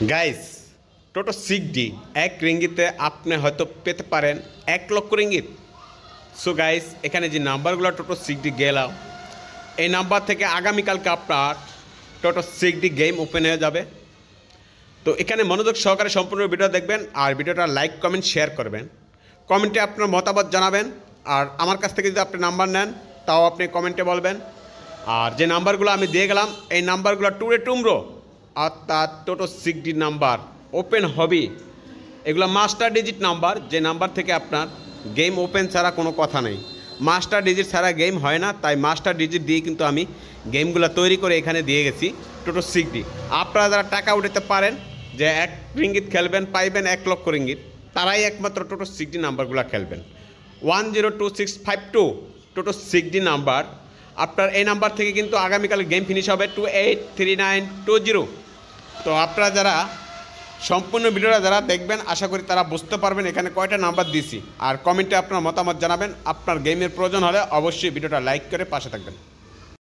Guys, টোটো 6D 1 রিঙ্গিতে আপনি হয়তো পেতে পারেন 1 লক্ষ রিঙ্গিত। সো গাইস, এখানে যে নাম্বারগুলো টোটো 6D গেলাম, এই নাম্বার থেকে আগামীকালকে আপনার টোটো 6D গেম ওপেন হয়ে যাবে। তো এখানে মনোযোগ সহকারে সম্পূর্ণ ভিডিও দেখবেন আর ভিডিওটা লাইক কমেন্ট শেয়ার করবেন। কমেন্টে আপনার মতামত জানাবেন। আর আমার কাছ থেকে যদি আপনি নাম্বার নেন তাও আপনি কমেন্টে বলবেন। আর যে নাম্বারগুলো আমি দিয়ে গেলাম এই নাম্বারগুলো টুরে টুমরো অর্থাৎ টোটো 6D নাম্বার ওপেন হবে। এগুলো মাস্টার ডিজিট নাম্বার, যে নাম্বার থেকে আপনার গেম ওপেন ছাড়া কোনো কথা নেই। মাস্টার ডিজিট ছাড়া গেম হয় না, তাই মাস্টার ডিজিট দিয়ে কিন্তু আমি গেমগুলো তৈরি করে এখানে দিয়ে গেছি টোটো 6D। আপনারা যারা টাকা উঠাতে পারেন যে 1 রিঙ্গিত খেলবেন পাইবেন 1 লক্ষ রিঙ্গিত, তারাই একমাত্র টোটো 6D নাম্বারগুলো খেলবেন। 102652 টোটো 6D নাম্বার। আপনার এই নাম্বার থেকে কিন্তু আগামীকাল গেম ফিনিশ হবে 283920। তো আপনারা যারা সম্পূর্ণ ভিডিওটা যারা দেখবেন আশা করি তারা বুঝতে পারবেন এখানে কয়টা নাম্বার দিছি। আর কমেন্টে আপনার মতামত জানাবেন। আপনার গেমের প্রয়োজন হলে অবশ্যই ভিডিওটা লাইক করে পাশে থাকবেন।